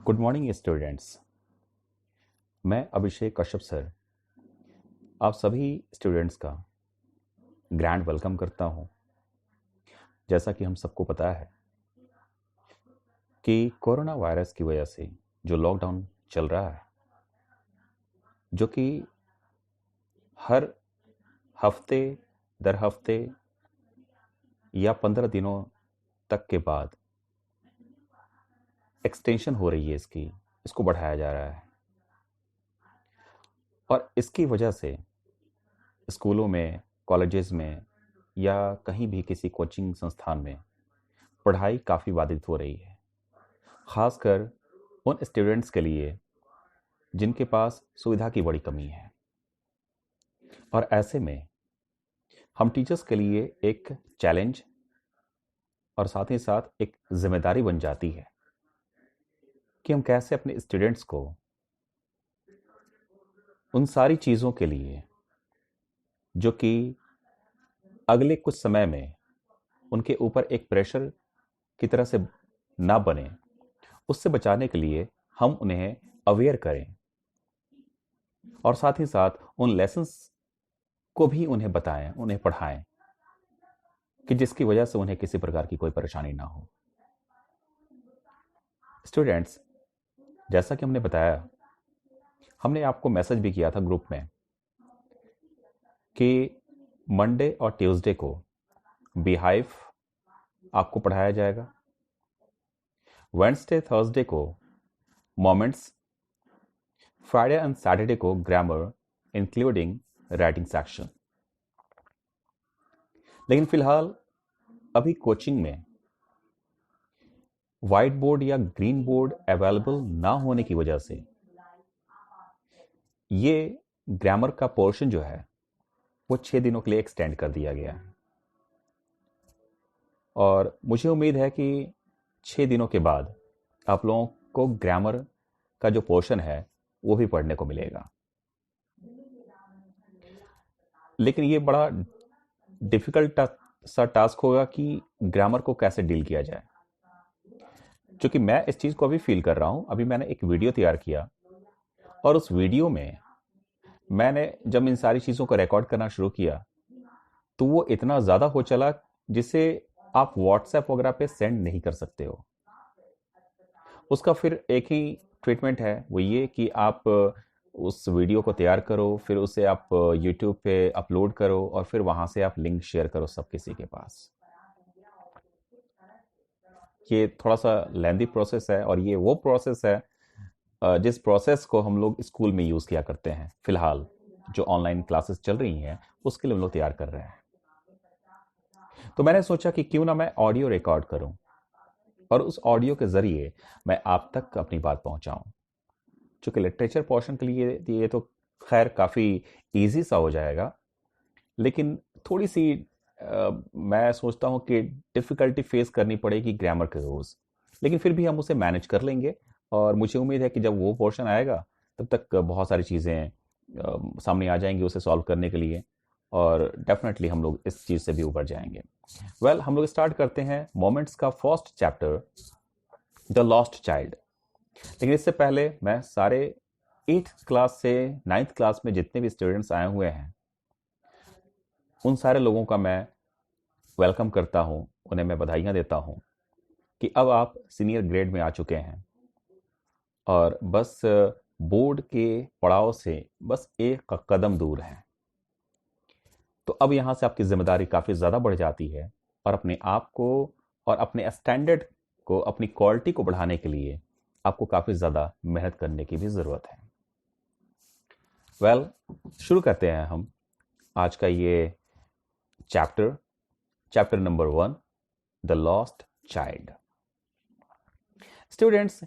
Good morning students. मैं अभिषेक Kashyap sir आप सभी स्टूडेंट्स का ग्रैंड वेलकम करता हूं। जैसा कि हम सबको पता है कि कोरोना वायरस की वजह से जो लॉकडाउन चल रहा है, जो कि हर हफ्ते दर हफ्ते या 15 दिनों तक के बाद एक्सटेंशन हो रही है, इसको बढ़ाया जा रहा है। और इसकी वजह से स्कूलों में, कॉलेजेस में या कहीं भी किसी कोचिंग संस्थान में पढ़ाई काफ़ी बाधित हो रही है, खासकर उन स्टूडेंट्स के लिए जिनके पास सुविधा की बड़ी कमी है। और ऐसे में हम टीचर्स के लिए एक चैलेंज और साथ ही साथ एक जिम्मेदारी बन जाती है कि हम कैसे अपने स्टूडेंट्स को उन सारी चीज़ों के लिए जो कि अगले कुछ समय में उनके ऊपर एक प्रेशर की तरह से ना बने, उससे बचाने के लिए हम उन्हें अवेयर करें और साथ ही साथ उन लेसन्स को भी उन्हें बताएं, उन्हें पढ़ाएं कि जिसकी वजह से उन्हें किसी प्रकार की कोई परेशानी ना हो। स्टूडेंट्स, जैसा कि हमने बताया, हमने आपको मैसेज भी किया था ग्रुप में कि मंडे और ट्यूसडे को बिहाइव आपको पढ़ाया जाएगा, वेडनेसडे थर्सडे को मोमेंट्स, फ्राइडे एंड सैटरडे को ग्रामर इंक्लूडिंग राइटिंग सेक्शन। लेकिन फिलहाल अभी कोचिंग में व्हाइट बोर्ड या ग्रीन बोर्ड अवेलेबल ना होने की वजह से ये ग्रामर का पोर्शन जो है वो 6 दिनों के लिए एक्सटेंड कर दिया गया है। और मुझे उम्मीद है कि 6 दिनों के बाद आप लोगों को ग्रामर का जो पोर्शन है वो भी पढ़ने को मिलेगा। लेकिन ये बड़ा डिफिकल्ट सा टास्क होगा कि ग्रामर को कैसे डील किया जाए, क्योंकि मैं इस चीज़ को अभी फील कर रहा हूँ। अभी मैंने एक वीडियो तैयार किया और उस वीडियो में मैंने जब इन सारी चीज़ों को रिकॉर्ड करना शुरू किया तो वो इतना ज़्यादा हो चला जिसे आप व्हाट्सएप वगैरह पे सेंड नहीं कर सकते हो। उसका फिर एक ही ट्रीटमेंट है, वो ये कि आप उस वीडियो को तैयार करो, फिर उसे आप यूट्यूब पे अपलोड करो और फिर वहाँ से आप लिंक शेयर करो सब किसी के पास। ये थोड़ा सा लेंदी प्रोसेस है और ये वो प्रोसेस है जिस प्रोसेस को हम लोग स्कूल में यूज़ किया करते हैं। फिलहाल जो ऑनलाइन क्लासेस चल रही हैं उसके लिए हम लोग तैयार कर रहे हैं। तो मैंने सोचा कि क्यों ना मैं ऑडियो रिकॉर्ड करूं और उस ऑडियो के ज़रिए मैं आप तक अपनी बात पहुंचाऊं। चूँकि लिटरेचर पोर्शन के लिए ये तो खैर काफ़ी ईज़ी सा हो जाएगा, लेकिन थोड़ी-सी मैं सोचता हूँ कि डिफ़िकल्टी फ़ेस करनी पड़ेगी ग्रामर के रोज़। लेकिन फिर भी हम उसे मैनेज कर लेंगे और मुझे उम्मीद है कि जब वो पोर्शन आएगा, तब तक बहुत सारी चीज़ें सामने आ जाएँगी उसे सॉल्व करने के लिए और डेफ़िनेटली हम लोग इस चीज़ से भी उबर जाएँगे। हम लोग स्टार्ट करते हैं मोमेंट्स का first chapter, the lost child. लेकिन इससे पहले मैं सारे 8th क्लास से 9th क्लास में जितने भी स्टूडेंट्स आए हुए हैं उन सारे लोगों का मैं वेलकम करता हूं, उन्हें मैं बधाइयां देता हूं कि अब आप सीनियर ग्रेड में आ चुके हैं और बस बोर्ड के पड़ाव से बस एक कदम दूर हैं। तो अब यहां से आपकी जिम्मेदारी काफ़ी ज़्यादा बढ़ जाती है और अपने आप को और अपने स्टैंडर्ड को, अपनी क्वालिटी को बढ़ाने के लिए आपको काफ़ी ज़्यादा मेहनत करने की भी ज़रूरत है। वेल शुरू करते हैं हम आज का ये chapter, chapter number 1, the lost child. Students,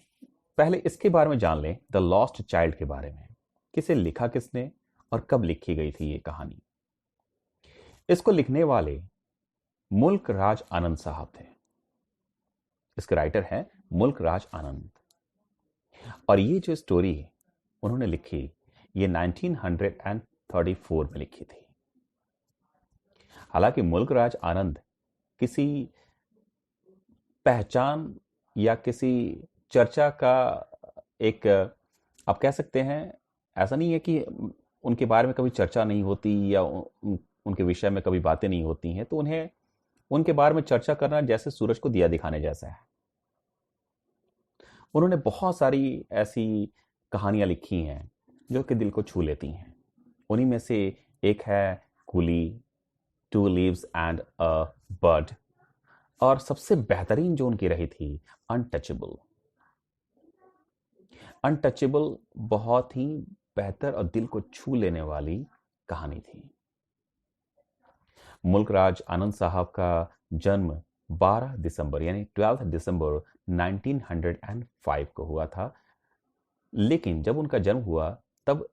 पहले इसके बारे में जान लें, द लॉस्ट चाइल्ड के बारे में। किसे लिखा किसने और कब लिखी गई थी ये कहानी। इसको लिखने वाले मुल्क राज आनंद साहब थे। इसके राइटर हैं मुल्क राज आनंद। और ये जो स्टोरी उन्होंने लिखी, ये 1934 में लिखी थी। हालांकि मुल्क राज आनंद किसी पहचान या किसी चर्चा का एक आप कह सकते हैं, ऐसा नहीं है कि उनके बारे में कभी चर्चा नहीं होती या उनके विषय में कभी बातें नहीं होती हैं, तो उन्हें उनके बारे में चर्चा करना जैसे सूरज को दिया दिखाने जैसा है। उन्होंने बहुत सारी ऐसी कहानियां लिखी हैं जो कि दिल को छू लेती हैं। उन्हीं में से एक है Coolie, two leaves and a bud, और सबसे बेहतरीन जो उनकी रही थी अनटचेबल। अनटचेबल बहुत ही बेहतर और दिल को छू लेने वाली कहानी थी। मुल्कराज आनंद साहब का जन्म 12 दिसंबर यानी 12 दिसंबर 1905 को हुआ था। लेकिन जब उनका जन्म हुआ तब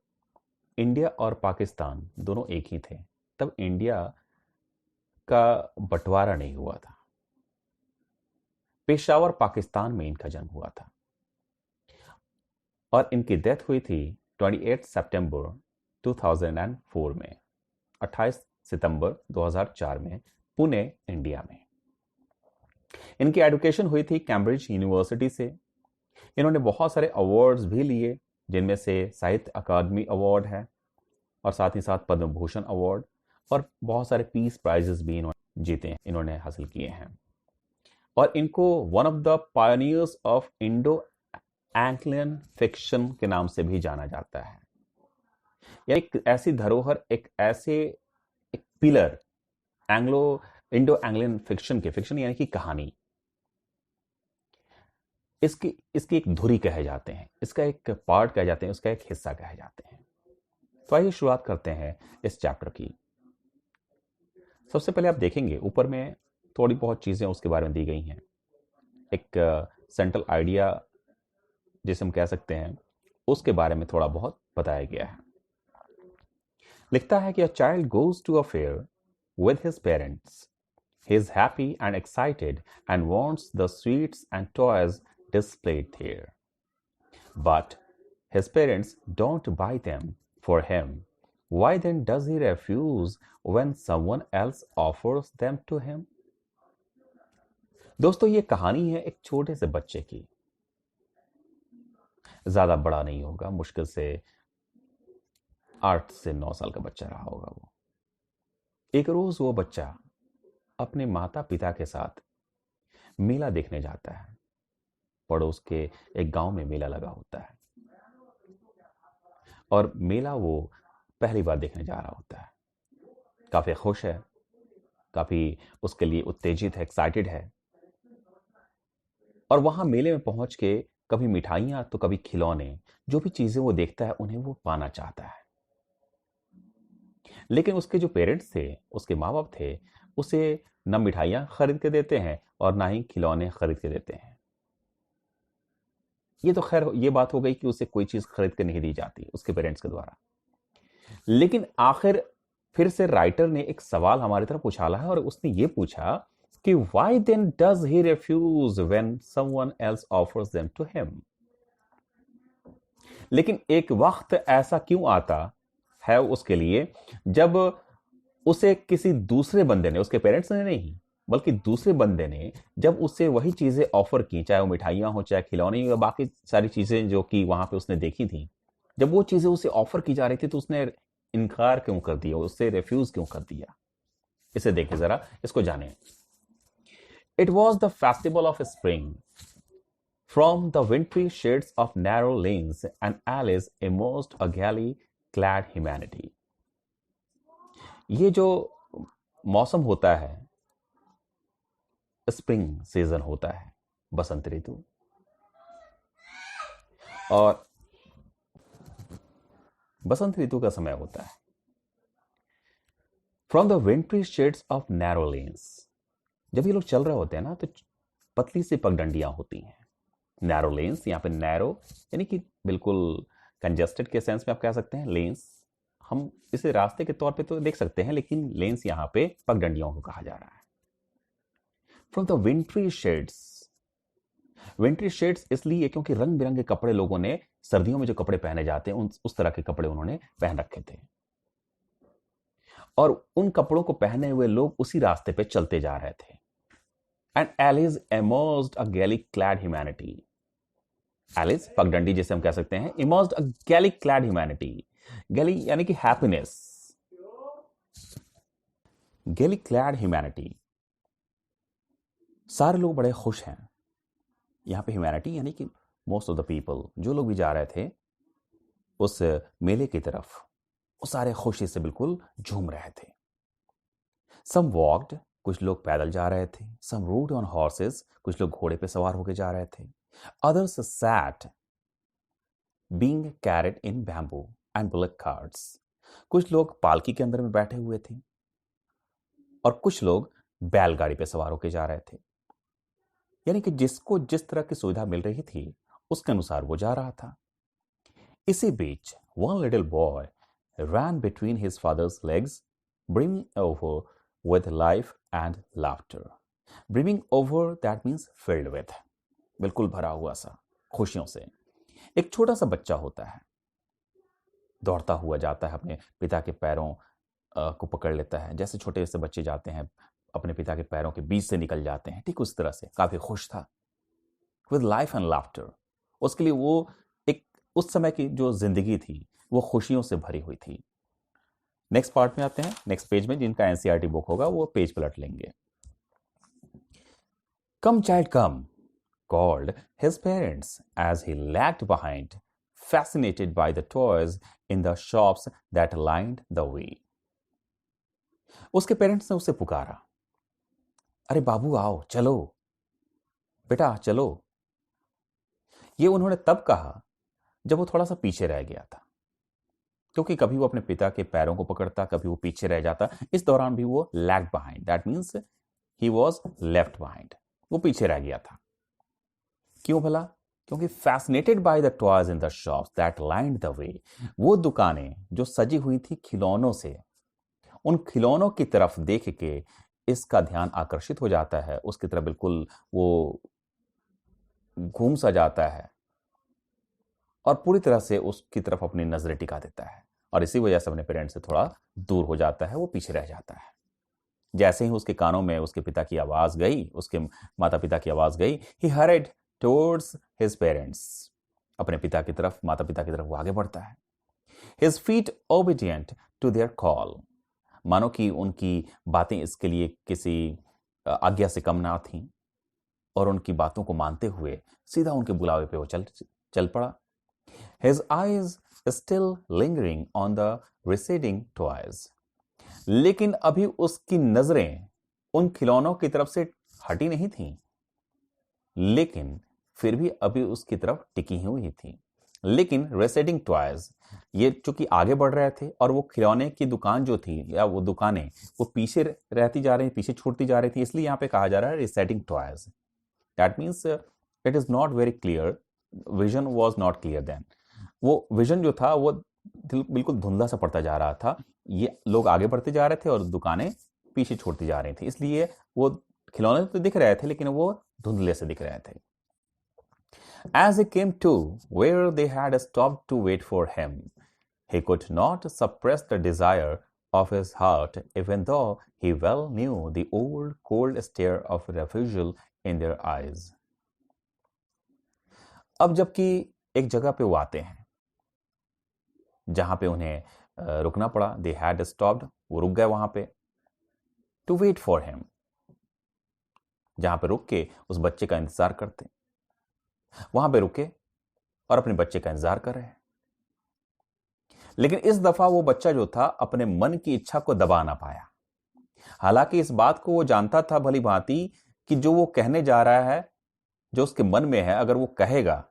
इंडिया और पाकिस्तान दोनों एक ही थे। तब इंडिया का बंटवारा नहीं हुआ था। पेशावर पाकिस्तान में इनका जन्म हुआ था और इनकी डेथ हुई थी 28 सितंबर 2004 में, 28 सितंबर 2004 में, पुणे, इंडिया में। इनकी एजुकेशन हुई थी कैम्ब्रिज यूनिवर्सिटी से। इन्होंने बहुत सारे अवार्ड्स भी लिए, जिनमें से साहित्य अकादमी अवार्ड है और साथ ही साथ पद्म भूषण अवार्ड, और बहुत सारे पीस प्राइजेस भी इन्होंने जीते हैं, इन्होंने हासिल किए हैं। और इनको one of the pioneers of Indo Anglian fiction के नाम से भी जाना जाता है। यह एक ऐसी धरोहर, एक पिलर इंडो एंग्लियन फिक्शन के, फिक्शन यानी कि कहानी, इसकी एक धुरी कहे जाते हैं, इसका एक पार्ट कहे जाते हैं, उसका एक हिस्सा कहे जाते हैं। तो आइए शुरुआत करते हैं इस चैप्टर की। सबसे पहले आप देखेंगे ऊपर में थोड़ी बहुत चीजें उसके बारे में दी गई हैं। एक सेंट्रल आइडिया जिसे हम कह सकते हैं, उसके बारे में थोड़ा बहुत बताया गया है। लिखता है कि a child goes to a fair with his parents, he is happy and excited and wants the sweets and toys displayed there. But his parents don't buy them for him. Why then does he refuse when someone else offers them to him? दोस्तों, ये कहानी है एक छोटे से बच्चे की। ज्यादा बड़ा नहीं होगा, मुश्किल से 8 से 9 साल का बच्चा रहा होगा वो। एक रोज वो बच्चा अपने माता पिता के साथ मेला देखने जाता है। पड़ोस के एक गांव में मेला लगा होता है और मेला वो पहली बार देखने जा रहा होता है। काफी खुश है, काफी उसके लिए उत्तेजित है, एक्साइटेड है। और वहां मेले में पहुंच के कभी मिठाइयां तो कभी खिलौने, जो भी चीजें वो देखता है उन्हें वो पाना चाहता है। लेकिन उसके जो पेरेंट्स थे, उसके माँ बाप थे, उसे न मिठाइयां खरीद के देते हैं और ना ही खिलौने खरीद के देते हैं। ये तो खैर ये बात हो गई कि उसे कोई चीज खरीद के नहीं दी जाती उसके पेरेंट्स के द्वारा। लेकिन आखिर फिर से राइटर ने एक सवाल हमारी तरफ उछाला है और उसने ये पूछा कि why then does he refuse when someone else offers them to him? लेकिन एक वक्त ऐसा क्यों आता है उसके लिए जब उसे किसी दूसरे बंदे ने, उसके पेरेंट्स ने नहीं बल्कि दूसरे बंदे ने, जब उसे वही चीजें ऑफर की, चाहे वो मिठाइयां हो, चाहे खिलौने या बाकी सारी चीजें जो कि वहां पे उसने देखी थी, जब वो चीजें उसे ऑफर की जा रही थी तो उसने इनकार क्यों कर दिया, उससे रिफ्यूज क्यों कर दिया? इसे देखें जरा, इसको जाने। It was the festival of spring. From the wintry shades of narrow lanes, and Alice emerged a gaily clad humanity. ये जो मौसम होता है, स्प्रिंग सीजन होता है, बसंत ऋतु, और बसंत ऋतु का समय होता है। From the विंट्री shades of narrow lens, जब ये लोग चल रहे होते हैं ना तो पतली सी पगडंडियां होती हैं। नैरो लेन्स, यहाँ पे नैरो यानी कि बिल्कुल कंजेस्टेड के सेंस में आप कह सकते हैं। लेन्स हम इसे रास्ते के तौर पे तो देख सकते हैं, लेकिन लेन्स यहाँ पे पगडंडियों को कहा जा रहा है। फ्रॉम द विंट्री शेड्स, विंट्री शेड्स इसलिए क्योंकि रंग बिरंगे कपड़े लोगों ने, सर्दियों में जो कपड़े पहने जाते हैं उस तरह के कपड़े उन्होंने पहन रखे थे, और उन कपड़ों को पहने हुए लोग उसी रास्ते पे चलते जा रहे थे। And alleys emerged a gaily clad humanity. Alleys पगडंडी जिसे हम कह सकते हैं, emerged a gaily clad humanity. Gaily यानी कि हैप्पीनेस, गैली क्लैड ह्यूमैनिटी, सारे लोग बड़े खुश हैं। यहाँ पे ह्यूमैनिटी यानी कि मोस्ट ऑफ द पीपल, जो लोग भी जा रहे थे उस मेले की तरफ, वो सारे खुशी से बिल्कुल झूम रहे थे। सम वॉक्ड, कुछ लोग पैदल जा रहे थे। सम रोड ऑन हॉर्सेस, कुछ लोग घोड़े पे सवार होकर जा रहे थे। Others sat being carried in bamboo and bullock carts, कुछ लोग पालकी के अंदर में बैठे हुए थे और कुछ लोग बैलगाड़ी पे सवार होकर जा रहे थे। यानी कि जिसको जिस तरह की सुविधा मिल रही थी उसके अनुसार वो जा रहा था। इसी बीच one little boy ran between his father's legs, brimming over with life and laughter. Brimming over, that means filled with, बिल्कुल भरा हुआ सा खुशियों से। एक छोटा सा बच्चा होता है, दौड़ता हुआ जाता है, अपने पिता के पैरों को पकड़ लेता है, जैसे छोटे से बच्चे जाते हैं अपने पिता के पैरों के बीच से निकल जाते हैं, ठीक उस तरह से काफी खुश था। विद लाइफ एंड लाफ्टर, उसके लिए वो एक उस समय की जो जिंदगी थी वो खुशियों से भरी हुई थी। नेक्स्ट पार्ट में आते हैं, नेक्स्ट पेज में, जिनका एनसीईआरटी बुक होगा वो पेज पलट लेंगे। कम child come called his parents as he lagged behind, fascinated by the toys in the shops that lined the way. उसके पेरेंट्स ने उसे पुकारा, अरे बाबू आओ, चलो बेटा चलो। ये उन्होंने तब कहा जब वो थोड़ा सा पीछे रह गया था, क्योंकि कभी वो अपने पिता के पैरों को पकड़ता, कभी वो पीछे रह जाता। इस दौरान भी वो lag behind, that means he was left behind, वो पीछे रह गया था। क्यों भला? क्योंकि fascinated by the toys in the shops that lined the way, वो दुकानें जो सजी हुई थी खिलौनों से, उन खिलौनों की तरफ देख के इसका ध्यान आकर्षित हो जाता है, उसकी तरफ बिल्कुल वो घूम सा जाता है और पूरी तरह से उसकी तरफ अपनी नजरें टिका देता है, और इसी वजह से अपने पेरेंट्स से थोड़ा दूर हो जाता है, वो पीछे रह जाता है। जैसे ही उसके कानों में उसके पिता की आवाज गई, उसके माता पिता की आवाज गई, ही हरिड टुवर्ड्स हिज पेरेंट्स, अपने पिता की तरफ, माता पिता की तरफ वो आगे बढ़ता है। His feet obedient to their call, मानो कि उनकी बातें इसके लिए किसी आज्ञा से कम ना थीं, और उनकी बातों को मानते हुए सीधा उनके बुलावे पे वो चल पड़ा। His eyes still lingering on the receding toys, लेकिन अभी उसकी नजरें उन खिलौनों की तरफ से हटी नहीं थीं, लेकिन फिर भी अभी उसकी तरफ टिकी हुई थी। लेकिन रेसेडिंग टॉयज, ये चूंकि आगे बढ़ रहे थे और वो खिलौने की दुकान जो थी या वो दुकानें वो पीछे रहती जा रही, पीछे छूटती जा रही थी, इसलिए यहां पे कहा जा रहा है receding toys. That means it is not very clear, vision was not clear then. वो विजन जो था वो बिल्कुल धुंधला सा पड़ता जा रहा था। ये लोग आगे बढ़ते जा रहे थे और दुकानें पीछे छोड़ती जा रही थी, इसलिए वो खिलौने तो दिख रहे थे लेकिन वो धुंधले से दिख रहे थे। As he came to where they had stopped to wait for him, he could not suppress the desire of his heart, even though he well knew the old cold stare of refusal in their eyes. अब जबकि एक जगह पे वो आते हैं जहां पे उन्हें रुकना पड़ा, they had stopped, वो रुक गए वहां पे, to wait for him, जहां पे रुक के उस बच्चे का इंतजार करते, वहां पे रुके और अपने बच्चे का इंतजार कर रहे हैं। लेकिन इस दफा वो बच्चा जो था अपने मन की इच्छा को दबा ना पाया। हालांकि इस बात को वो जानता था भली भांति कि जो वो कहने जा रहा है, जो उसके मन में है, अगर वो कहेगा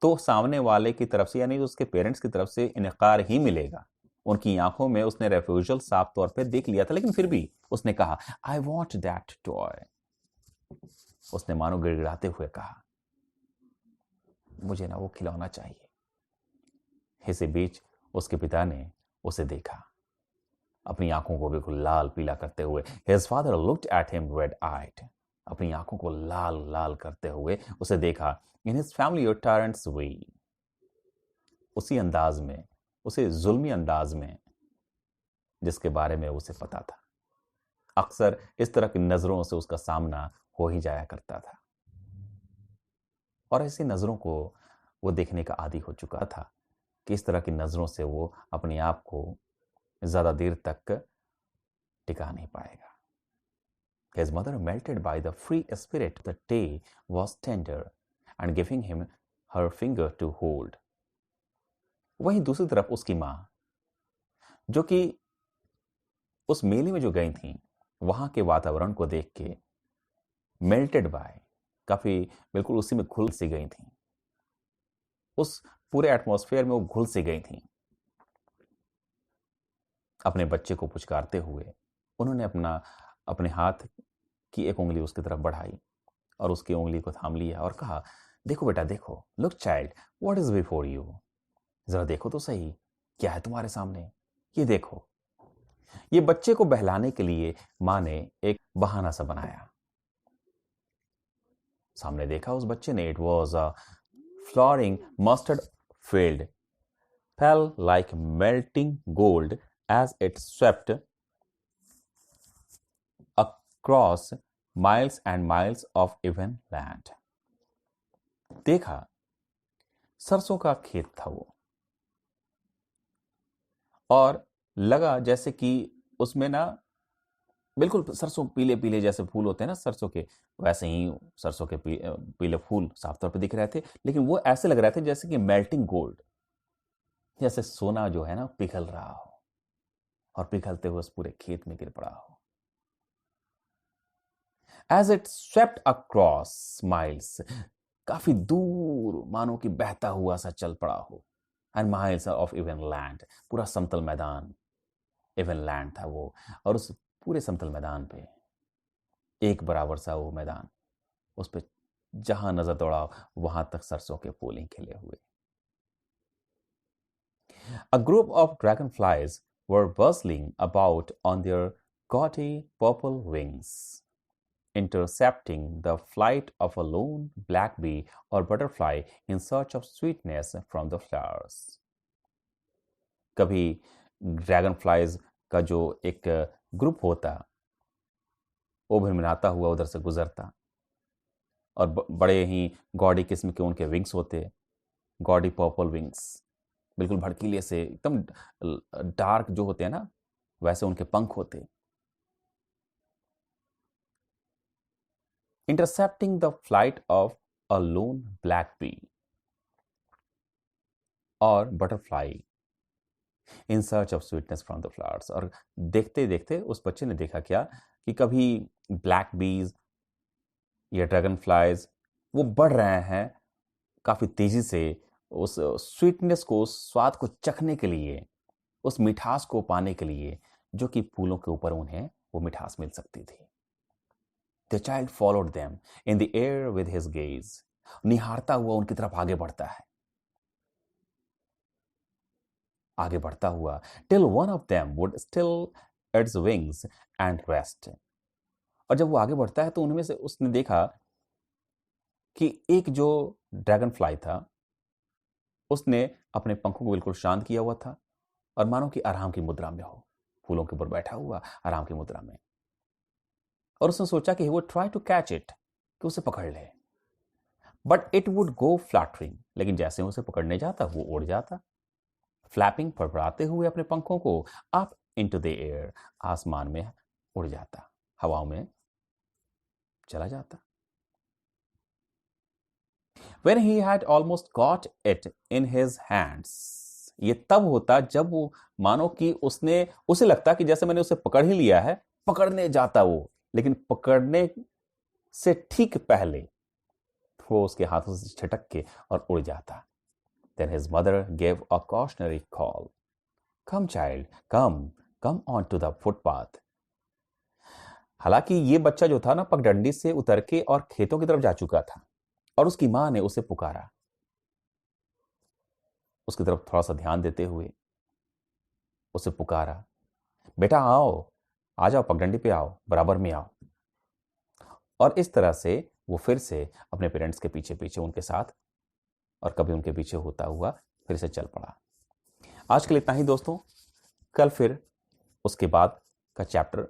तो सामने वाले की तरफ से यानी उसके पेरेंट्स की तरफ से इनकार ही मिलेगा। उनकी आंखों में उसने रेफ्यूजल साफ तौर पे देख लिया था, लेकिन फिर भी उसने कहा, आई वॉन्ट दैट टॉय। उसने मानो गिड़गिड़ाते हुए कहा, मुझे ना वो खिलौना चाहिए। इसी बीच उसके पिता ने उसे देखा, अपनी आंखों को बिल्कुल लाल पीला करते हुए। His father looked at him red-eyed, अपनी आंखों को लाल लाल करते हुए उसे देखा। In his familiar tyrant's way, उसी अंदाज में, उसे जुल्मी अंदाज में जिसके बारे में उसे पता था। अक्सर इस तरह की नजरों से उसका सामना हो ही जाया करता था। और ऐसी नज़रों को वो देखने का आदी हो चुका था कि इस तरह की नज़रों से वो अपने आप को ज़्यादा देर तक टिका नहीं पाएगा। His mother, melted by the free spirit, the day was tender and giving him her finger to hold. वहीं दूसरी तरफ उसकी माँ, जो कि उस मेले में जो गई थी, वहां के वातावरण को देख के मेल्टेड बाय, काफी बिल्कुल उसी में घुल सी गई थी, उस पूरे एटमॉस्फेयर में वो घुल सी गई थी। अपने बच्चे को पुचकारते हुए उन्होंने अपने हाथ की एक उंगली उसकी तरफ बढ़ाई और उसकी उंगली को थाम लिया और कहा, देखो बेटा देखो, look child, what is before you, जरा देखो तो सही, क्या है तुम्हारे सामने, ये देखो। ये बच्चे को बहलाने के लिए मां ने एक बहाना सा बनाया। सामने देखा उस बच्चे ने, it was a flooring mustard field, fail like melting gold as it swept across miles and miles of even land. देखा सरसों का खेत था वो, और लगा जैसे कि उसमें ना बिल्कुल सरसों पीले पीले जैसे फूल होते हैं ना सरसों के, वैसे ही सरसों के पीले फूल साफ तौर पे दिख रहे थे, लेकिन वो ऐसे लग रहे थे जैसे कि मेल्टिंग गोल्ड, जैसे सोना जो है ना पिघल रहा हो और पिघलते हुए उस पूरे खेत में गिर पड़ा हो। As it swept across miles, काफी दूर मानो कि बहता हुआ सा चल पड़ा हो, and miles of even land, पूरा समतल मैदान, even land था वो, और उस पूरे समतल मैदान पे एक बराबर सा वो मैदान, उस पे जहां नजर दौड़ाओ वहां तक सरसों के फूल ही खिले हुए। A group of dragonflies were bustling about on their gaudy purple wings, intercepting the flight of a lone black bee or butterfly in search of sweetness from the flowers. कभी ड्रैगन फ्लाइज का जो एक group होता वो भिनभिनाता हुआ उधर से गुजरता, और बड़े ही गॉडी किस्म के उनके विंग्स होते, गॉडी पर्पल विंग्स, बिल्कुल भड़कीले से एकदम डार्क जो होते हैं ना वैसे उनके पंख होते। intercepting the flight of a lone black bee or butterfly in search of sweetness from the flowers। और देखते देखते उस बच्चे ने देखा क्या कि कभी ब्लैक बीज या ड्रैगन फ्लाइज वो बढ़ रहे हैं काफी तेजी से उस स्वीटनेस को, उस स्वाद को चखने के लिए, उस मिठास को पाने के लिए जो कि फूलों के ऊपर उन्हें वो मिठास मिल सकती थी। The child followed them in the air with his gaze. निहारता हुआ उनकी तरफ आगे बढ़ता है, आगे बढ़ता हुआ, till one of them would still its wings and rest। और जब वो आगे बढ़ता है तो उनमें से उसने देखा कि एक जो ड्रैगन फ्लाई था उसने अपने पंखों को बिल्कुल शांत किया हुआ था और मानो कि आराम की मुद्रा में हो, फूलों के ऊपर बैठा हुआ आराम की मुद्रा में, और उसने सोचा कि वो ट्राई टू कैच इट, कि उसे पकड़ ले, but it would go fluttering, लेकिन जैसे उसे पकड़ने जाता वो उड़ जाता, फ्लैपिंग, फड़फड़ाते हुए अपने पंखों को, अप इनटू द एयर, आसमान में उड़ जाता, हवाओं में चला जाता। When he had almost got it in his hands, ये तब होता जब वो मानो कि उसे लगता कि जैसे मैंने उसे पकड़ ही लिया है, पकड़ने जाता वो, लेकिन पकड़ने से ठीक पहले वो उसके हाथों से छिटक के और उड़ जाता। Then his mother gave a cautionary call. Come child, come on to the footpath. हालांकि ये बच्चा जो था ना पगडंडी से उतर के और खेतों की तरफ जा चुका था, और उसकी मां ने उसे पुकारा, उसकी तरफ थोड़ा सा ध्यान देते हुए उसे पुकारा, बेटा आओ, आ जाओ, पगडंडी पे आओ, बराबर में आओ। और इस तरह से वो फिर से अपने पेरेंट्स के पीछे पीछे उनके साथ, और कभी उनके पीछे होता हुआ फिर से चल पड़ा। आज के लिए इतना ही दोस्तों, कल फिर उसके बाद का चैप्टर,